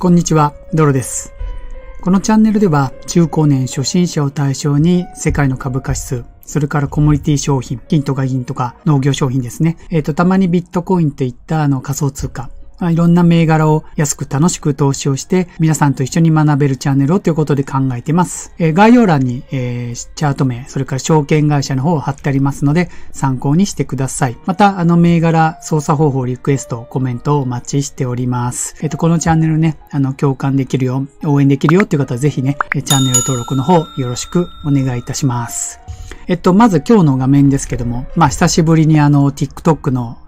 こんにちは、ドロです。このチャンネルでは中高年初心者を対象に世界の株価指数、それからコモディティ商品、金とか銀とか農業商品ですね。たまにビットコインといった仮想通貨、いろんな銘柄を安く楽しく投資をして皆さんと一緒に学べるチャンネルをということで考えています。概要欄に、チャート名、それから証券会社の方を貼ってありますので参考にしてください。また銘柄操作方法リクエスト、コメントをお待ちしております。このチャンネルね、共感できるよ、応援できるよという方はぜひね、チャンネル登録の方よろしくお願いいたします。まず今日の画面ですけども、久しぶりにTikTok の、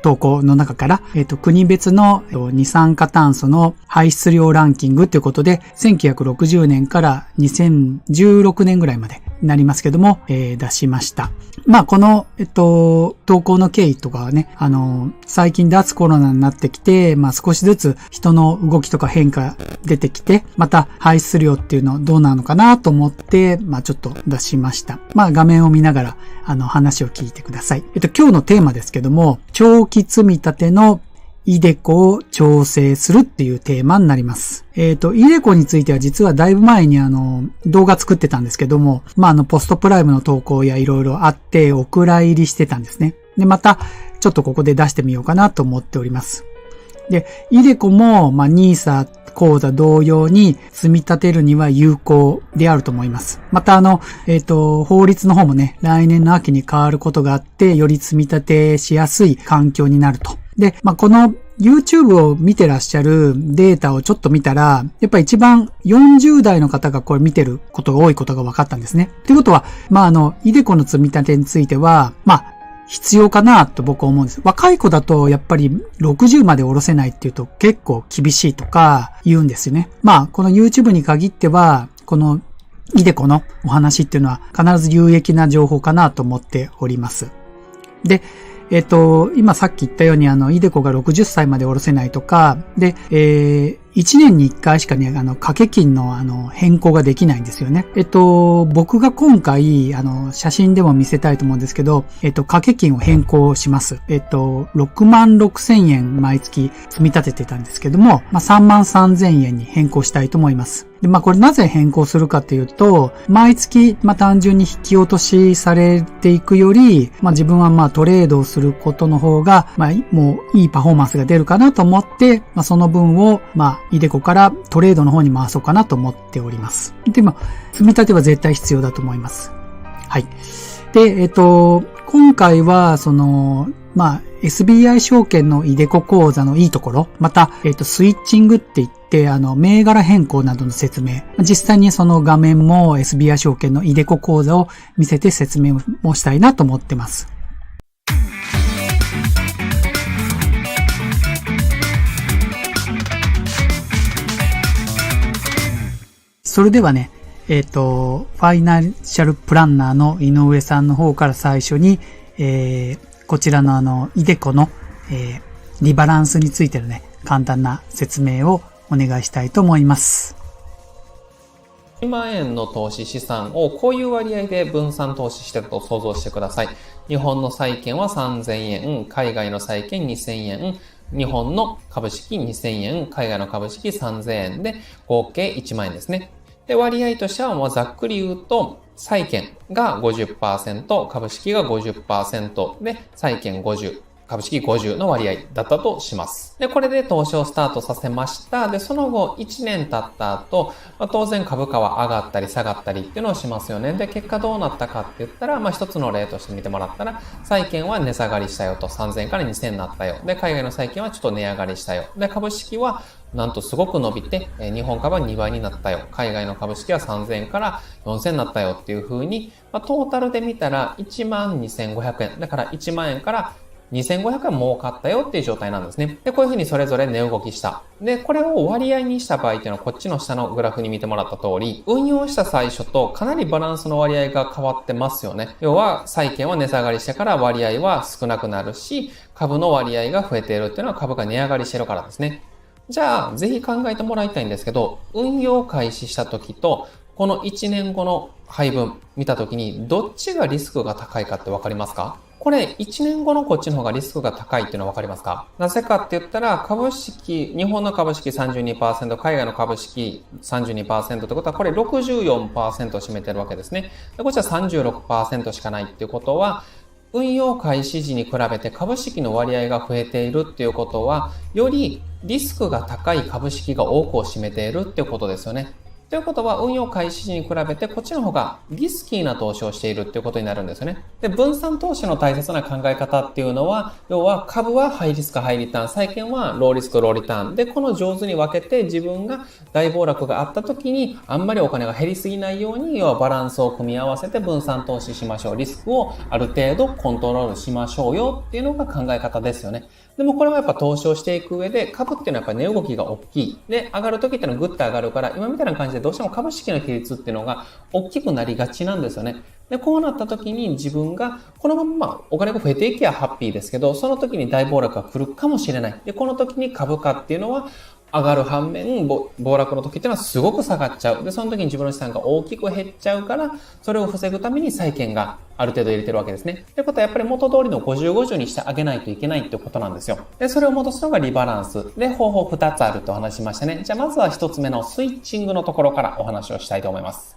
投稿の中から、国別の二酸化炭素の排出量ランキングということで、1960年から2016年ぐらいまでになりますけども、出しました。この、投稿の経緯とかはね、最近脱コロナになってきて、少しずつ人の動きとか変化出てきて、また排出量っていうのどうなのかなと思って、ちょっと出しました。画面を見ながら、話を聞いてください。今日のテーマですけども、長期積み立てのiDeCoを調整するっていうテーマになります。iDeCoについては実はだいぶ前に動画作ってたんですけども、ポストプライムの投稿やいろいろあってお蔵入りしてたんですね。で、またちょっとここで出してみようかなと思っております。で、iDeCoもNISA口座同様に積み立てるには有効であると思います。また法律の方もね、来年の秋に変わることがあって、より積み立てしやすい環境になると。で、この YouTube を見てらっしゃるデータをちょっと見たら、やっぱり一番40代の方がこれ見てることが多いことが分かったんですね。ということは、iDeCoの積み立てについては、必要かなと僕は思うんです。若い子だとやっぱり60まで下ろせないっていうと結構厳しいとか言うんですよね。この YouTube に限っては、このiDeCoのお話っていうのは必ず有益な情報かなと思っております。で、今さっき言ったようにiDeCoが60歳まで下ろせないとか、で、1年に1回しかね、掛け金の変更ができないんですよね。僕が今回、写真でも見せたいと思うんですけど、掛け金を変更します。66,000円毎月積み立ててたんですけども、33,000円に変更したいと思います。で、これなぜ変更するかというと、毎月、単純に引き落としされていくより、自分はトレードをすることの方が、もういいパフォーマンスが出るかなと思って、その分を、iDeCoからトレードの方に回そうかなと思っております。で、積み立ては絶対必要だと思います。はい。で、今回は、SBI 証券のiDeCo口座のいいところ、また、スイッチングって言って、銘柄変更などの説明。実際にその画面も SBI 証券のiDeCo口座を見せて説明をしたいなと思ってます。それではね、ファイナンシャルプランナーの井上さんの方から最初に、こちらのiDeCoの、リバランスについてのね、簡単な説明をお願いしたいと思います。1万円の投資資産をこういう割合で分散投資してると想像してください。日本の債券は3000円、海外の債券2000円、日本の株式2000円、海外の株式3000円で合計1万円ですね。で、割合としてはざっくり言うと、債券が 50%、株式が 50% で、債券50、株式50の割合だったとします。で、これで投資をスタートさせました。で、その後1年経った後、当然株価は上がったり下がったりっていうのをしますよね。で、結果どうなったかって言ったら、一つの例として見てもらったら、債券は値下がりしたよと、3000円から2000円になったよ。で、海外の債券はちょっと値上がりしたよ。で、株式はなんとすごく伸びて、日本株は2倍になったよ。海外の株式は3000円から4000円になったよっていう風に、トータルで見たら12,500円。だから1万円から2500円儲かったよっていう状態なんですね。で、こういう風にそれぞれ値動きした。で、これを割合にした場合っていうのはこっちの下のグラフに見てもらった通り、運用した最初とかなりバランスの割合が変わってますよね。要は債券は値下がりしてから割合は少なくなるし、株の割合が増えているっていうのは株が値上がりしてるからですね。じゃあ、ぜひ考えてもらいたいんですけど、運用開始した時と、この1年後の配分見た時に、どっちがリスクが高いかってわかりますか？これ1年後のこっちの方がリスクが高いっていうのは分かりますか？なぜかって言ったら、日本の株式 32%、海外の株式 32% ってことは、これ 64% を占めてるわけですね。でこっちは 36% しかないっていうことは、運用開始時に比べて株式の割合が増えているっていうことは、よりリスクが高い株式が多くを占めているっていうことですよね。ということは、運用開始時に比べてこっちの方がリスキーな投資をしているっていうことになるんですよね。で、分散投資の大切な考え方っていうのは、要は株はハイリスクハイリターン、債券はローリスクローリターンで、この上手に分けて自分が大暴落があった時にあんまりお金が減りすぎないように、要はバランスを組み合わせて分散投資しましょう。リスクをある程度コントロールしましょうよっていうのが考え方ですよね。でもこれはやっぱ投資をしていく上で、株っていうのはやっぱ値動きが大きい。で、上がる時っていうのはグッと上がるから、今みたいな感じでどうしても株式の比率っていうのが大きくなりがちなんですよね。で、こうなった時に自分がこのままお金が増えていけばハッピーですけど、その時に大暴落が来るかもしれない。で、この時に株価っていうのは上がる反面、暴落の時っていうのはすごく下がっちゃう。で、その時に自分の資産が大きく減っちゃうから、それを防ぐために債券がある程度入れてるわけですね。ってことはやっぱり元通りの50、50にしてあげないといけないってことなんですよ。で、それを戻すのがリバランス。で、方法2つあるとお話しましたね。じゃあまずは1つ目のスイッチングのところからお話をしたいと思います。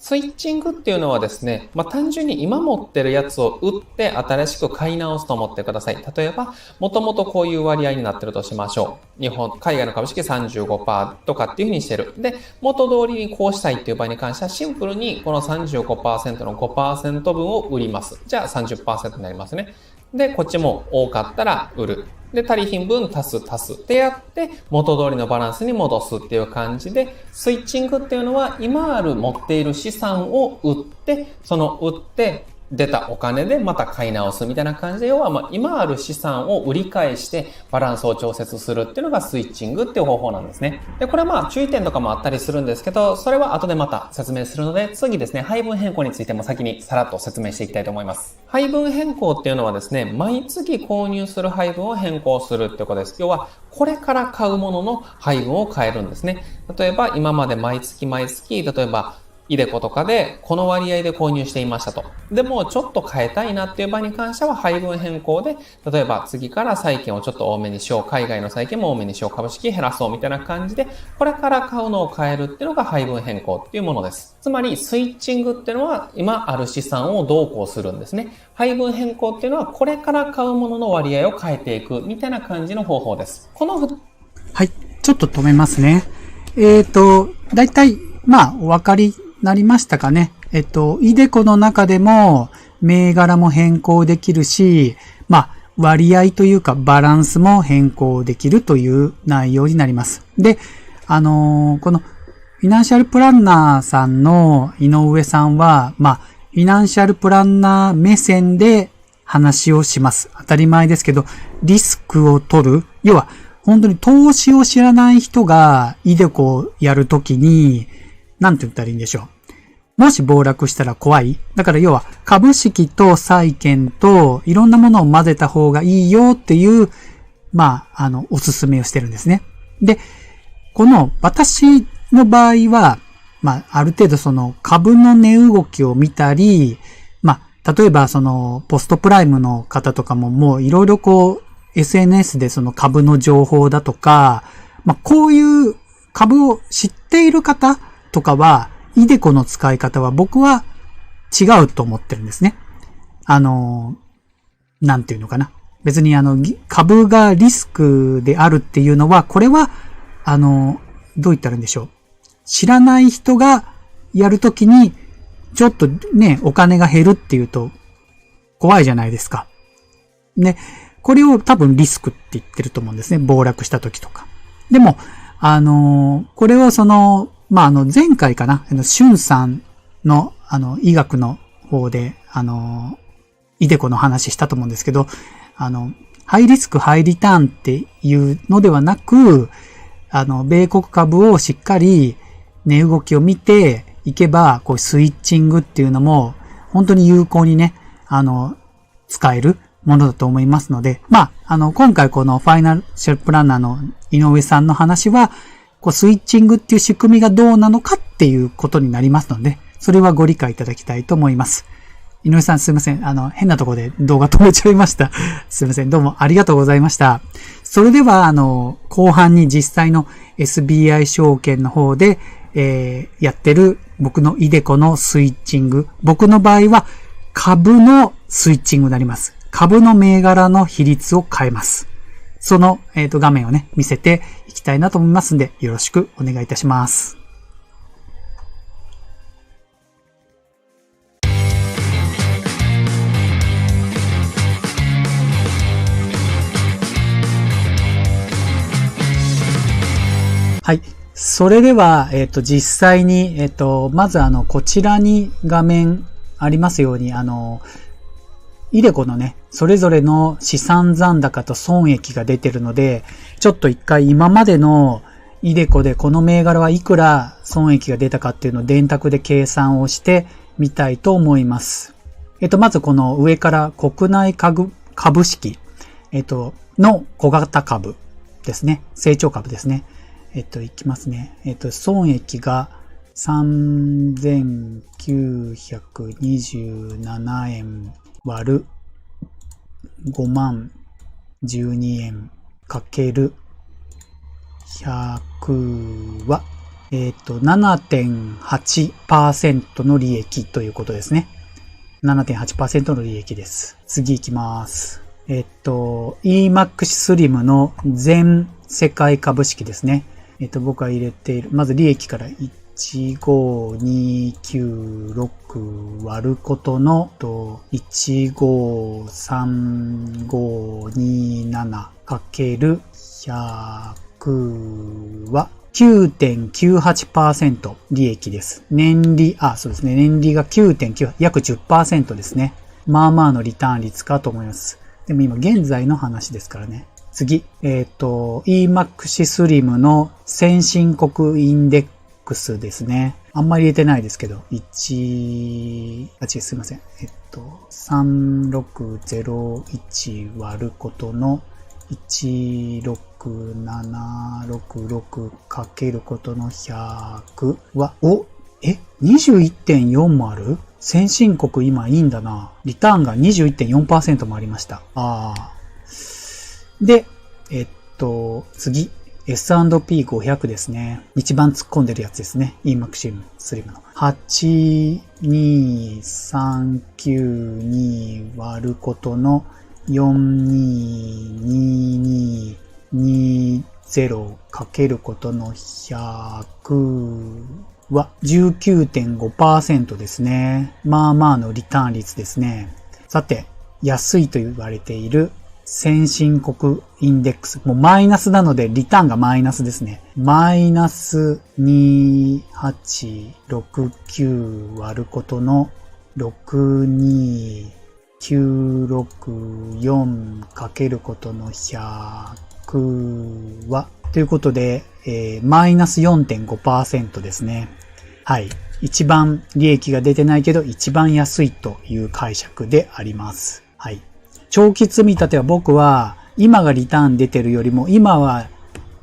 スイッチングっていうのはですね、単純に今持ってるやつを売って新しく買い直すと思ってください。例えば、もともとこういう割合になってるとしましょう。海外の株式 35% とかっていう風にしてる。で、元通りにこうしたいっていう場合に関してはシンプルにこの 35% の 5% 分を売ります。じゃあ 30% になりますね。で、こっちも多かったら売る。で、足りひん分足すってやって、元通りのバランスに戻すっていう感じで、スイッチングっていうのは、今持っている資産を売って、売って出たお金でまた買い直すみたいな感じで、要は今ある資産を売り返してバランスを調節するっていうのがスイッチングっていう方法なんですね。で、これは注意点とかもあったりするんですけど、それは後でまた説明するので、次ですね、配分変更についても先にさらっと説明していきたいと思います。配分変更っていうのはですね、毎月購入する配分を変更するってことです。要は、これから買うものの配分を変えるんですね。例えば、今まで毎月、例えば、イデコとかでこの割合で購入していましたと。でもちょっと変えたいなっていう場合に関しては配分変更で、例えば次から債券をちょっと多めにしよう、海外の債券も多めにしよう、株式減らそうみたいな感じで、これから買うのを変えるっていうのが配分変更っていうものです。つまりスイッチングっていうのは今ある資産をどうこうするんですね。配分変更っていうのはこれから買うものの割合を変えていくみたいな感じの方法です。はい、ちょっと止めますね。だいたいお分かりなりましたかね。イデコの中でも銘柄も変更できるし、割合というかバランスも変更できるという内容になります。で、このフィナンシャルプランナーさんの井上さんは、フィナンシャルプランナー目線で話をします。当たり前ですけど、リスクを取る。要は、本当に投資を知らない人がイデコをやるときに、なんて言ったらいいんでしょう。もし暴落したら怖い。だから要は株式と債券といろんなものを混ぜた方がいいよっていう、おすすめをしてるんですね。で、この私の場合は、ある程度株の値動きを見たり、例えばポストプライムの方とかももういろいろSNS で株の情報だとか、こういう株を知っている方とかは、イデコの使い方は僕は違うと思ってるんですね。なんていうのかな。別に株がリスクであるっていうのは、これは、どう言ったらいいんでしょう。知らない人がやるときに、ちょっとね、お金が減るっていうと、怖いじゃないですか。ね、これを多分リスクって言ってると思うんですね。暴落したときとか。でも、これを前回かな、シュンさんの、医学の方で、イデコの話したと思うんですけど、ハイリスク、ハイリターンっていうのではなく、米国株をしっかり値動きを見ていけば、スイッチングっていうのも、本当に有効にね、使えるものだと思いますので、今回このファイナンシャルプランナーの井上さんの話は、スイッチングっていう仕組みがどうなのかっていうことになりますので、それはご理解いただきたいと思います。井上さんすいません。変なところで動画止めちゃいました。すいません。どうもありがとうございました。それでは、後半に実際の SBI 証券の方で、やってる僕のiDeCoのスイッチング。僕の場合は株のスイッチングになります。株の銘柄の比率を変えます。その、画面をね、見せていきたいなと思いますんで、よろしくお願いいたします。はい。それでは、実際に、まずこちらに画面ありますように、iDeCoのね、それぞれの資産残高と損益が出てるので、ちょっと一回今までのiDeCoでこの銘柄はいくら損益が出たかっていうのを電卓で計算をしてみたいと思います。まずこの上から国内株式、の小型株ですね。成長株ですね。いきますね。損益が3927円割る5万12円かける100は、7.8% の利益ということですね。7.8% の利益です。次行きます。EMAX Slim の全世界株式ですね。僕が入れている、まず利益から15296割ることの、153527かける100は 9.98% 利益です。そうですね。年利が 9.9、約 10% ですね。まあまあのリターン率かと思います。でも今現在の話ですからね。次、EMAX Slim の先進国インデックスですね。あんまり入れてないですけど、すいません。3601割ることの16766かけることの100は、21.4 もある？先進国今いいんだな。リターンが 21.4% もありました。で、次、S&P500 ですね。一番突っ込んでるやつですね。EMAX Slim の。82392割ることの422220かけることの100は 19.5% ですね。まあまあのリターン率ですね。さて、安いと言われている先進国インデックス。もうマイナスなのでリターンがマイナスですね。マイナス2869割ることの62964かけることの100は、ということで、マイナス 4.5% ですね。はい。一番利益が出てないけど一番安いという解釈であります。はい。長期積み立ては僕は今がリターン出てるよりも今は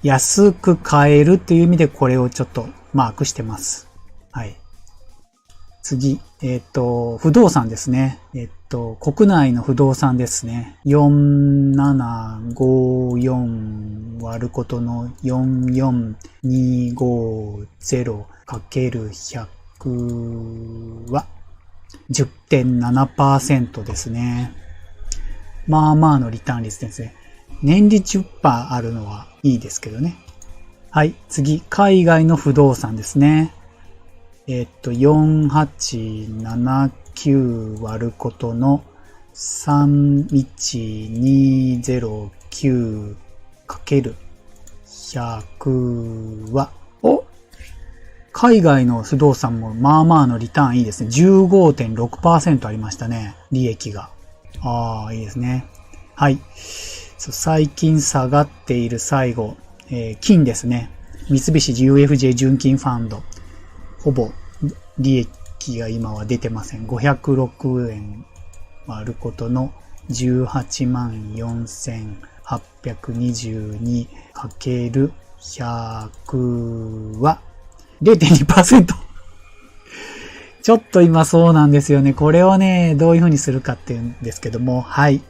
安く買えるっていう意味でこれをちょっとマークしてます。はい。次、不動産ですね。国内の不動産ですね。4754割ることの44250かける100は 10.7% ですね。まあまあのリターン率ですね。年利 10% あるのはいいですけどね。はい。次、海外の不動産ですね。4879割ることの31209かける100は、海外の不動産もまあまあのリターンいいですね。15.6% ありましたね。利益が。いいですね。はい。最近下がっている最後、金ですね。三菱 UFJ 純金ファンド。ほぼ利益が今は出てません。506円割ることの184,822かける100は 0.2%。ちょっと今そうなんですよね。これをね、どういう風にするかっていうんですけども、はい。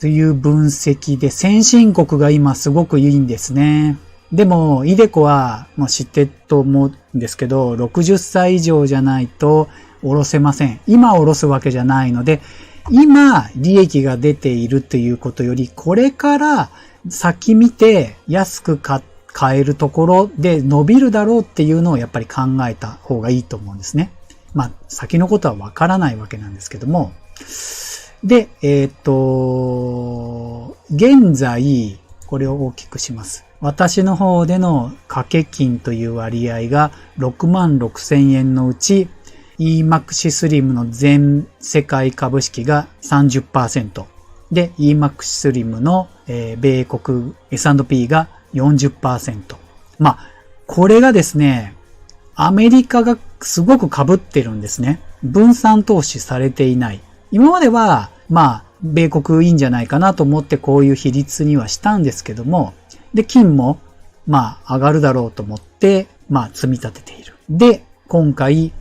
という分析で、先進国が今すごくいいんですね。でも、イデコは、もう知ってると思うんですけど、60歳以上じゃないと下ろせません。今下ろすわけじゃないので、今、利益が出ているということより、これから先見て安く買えるところで伸びるだろうっていうのをやっぱり考えた方がいいと思うんですね。まあ、先のことはわからないわけなんですけども。で、現在、これを大きくします。私の方での掛け金という割合が66,000円のうち、EMAX スリムの全世界株式が 30%。で、EMAX スリムの、米国 S&P が 40%。まあ、これがですね、アメリカがすごく被ってるんですね。分散投資されていない。今までは、まあ、米国いいんじゃないかなと思ってこういう比率にはしたんですけども、で、金も、まあ、上がるだろうと思って、まあ、積み立てている。で、今回、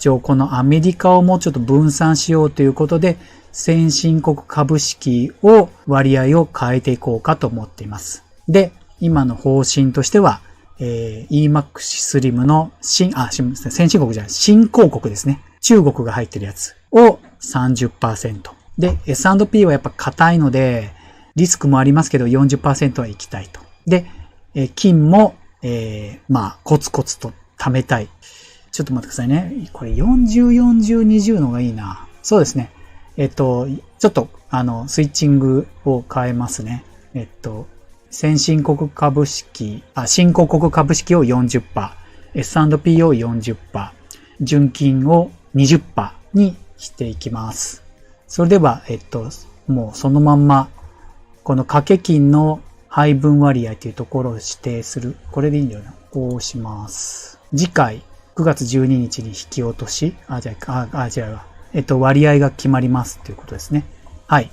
このアメリカをもうちょっと分散しようということで、先進国株式を割合を変えていこうかと思っています。で、今の方針としては、EMAX スリムの先進国じゃない、新興国ですね。中国が入ってるやつを 30%。で、S&P はやっぱ硬いので、リスクもありますけど 40% は行きたいと。で、金も、まあ、コツコツと貯めたい。ちょっと待ってくださいね。これ40、40、20のがいいな。そうですね。ちょっと、スイッチングを変えますね。先進国株式、新興国株式を 40%、S&P を 40%、純金を 20% にしていきます。それでは、もうそのまんま、この掛け金の配分割合というところを指定する。これでいいんだよな。こうします。次回、9月12日に引き落とし、割合が決まりますということですね。はい。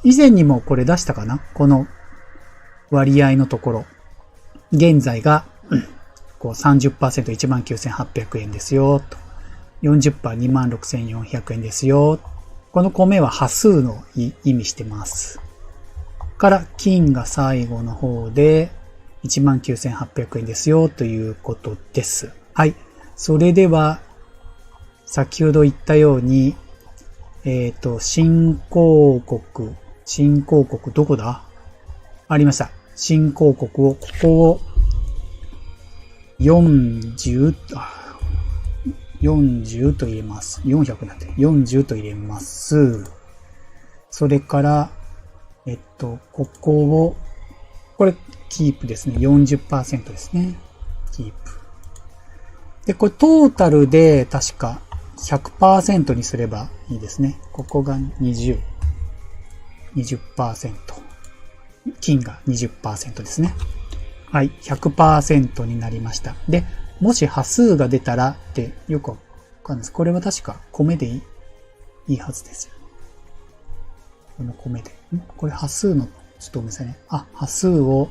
以前にもこれ出したかな？この割合のところ。現在が、こう 30% 19,800 円ですよ、と。40% 26,400 円ですよ。この米は端数の意味してます。から金が最後の方で 19,800 円ですよということです。はい。それでは先ほど言ったように新興国どこだ？ありました。新興国をここを40と入れます。400なんで40と入れます。それから、ここを、これ、キープですね。40% ですね。キープ。で、これトータルで確か 100% にすればいいですね。ここが20%。金が 20% ですね。はい。100% になりました。で、もし端数が出たらってよくわかんないです。これは確か米でいいはずですよ。この米で。これ端数の、ちょっとごめんなさいね。端数を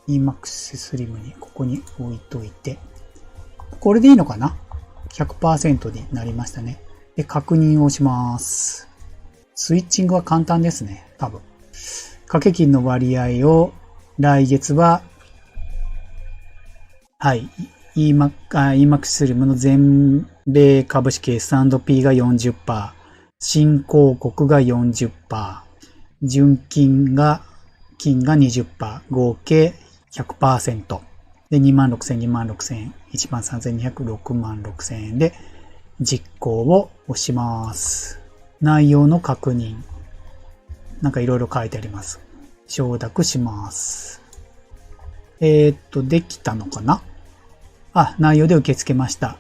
EMAX スリムにここに置いといて。これでいいのかな？ 100% になりましたね。で、確認をします。スイッチングは簡単ですね。多分。掛け金の割合を来月は、はい。EMAX スリムの全米株式 S&P が 40%、新興国が 40%、純金が 20%、合計 100%。で、26,000、26,000、13,200、66,000円で実行を押します。内容の確認。なんかいろいろ書いてあります。承諾します。できたのかな？内容で受け付けました。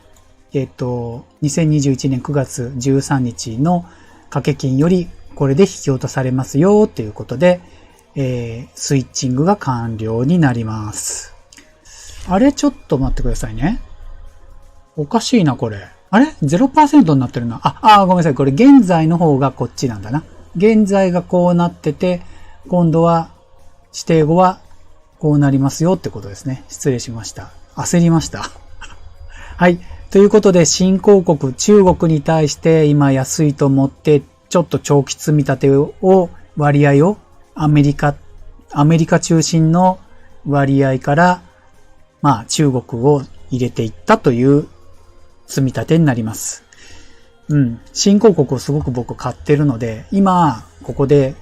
2021年9月13日の掛け金よりこれで引き落とされますよということで、スイッチングが完了になります。あれちょっと待ってくださいね。おかしいなこれ。あれ ?0% になってるな。ごめんなさい。これ現在の方がこっちなんだな。現在がこうなってて、今度は指定後はこうなりますよってことですね。失礼しました。焦りました。はい。ということで、新興国、中国に対して今安いと思って、ちょっと長期積み立てを、割合をアメリカ中心の割合から、まあ中国を入れていったという積み立てになります。新興国をすごく僕買ってるので、今、ここで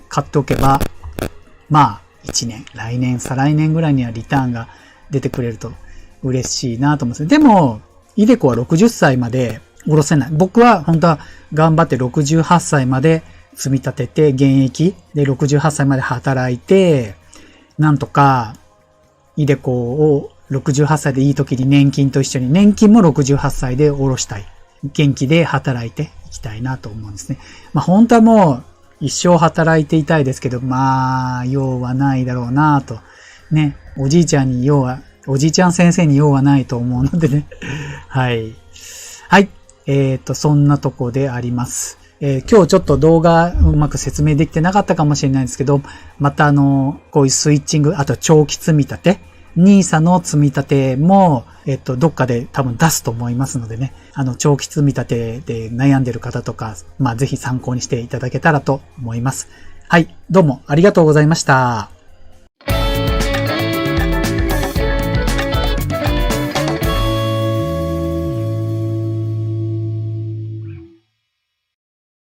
買っておけば、まあ1年、来年、再来年ぐらいにはリターンが出てくれると嬉しいなと思うんです。でも、イデコは60歳まで下ろせない。僕は本当は頑張って68歳まで積み立てて現役で68歳まで働いて、なんとかイデコを68歳でいい時に年金と一緒に、年金も68歳で下ろしたい。元気で働いていきたいなと思うんですね。まあ本当はもう一生働いていたいですけど、まあ用はないだろうなと。ね、おじいちゃん先生に用はないと思うのでね。はい。はい。そんなとこであります。今日ちょっと動画うまく説明できてなかったかもしれないんですけど、またこういうスイッチング、あと長期積み立て、NISA の積み立ても、どっかで多分出すと思いますのでね、長期積み立てで悩んでる方とか、まあぜひ参考にしていただけたらと思います。はい。どうもありがとうございました。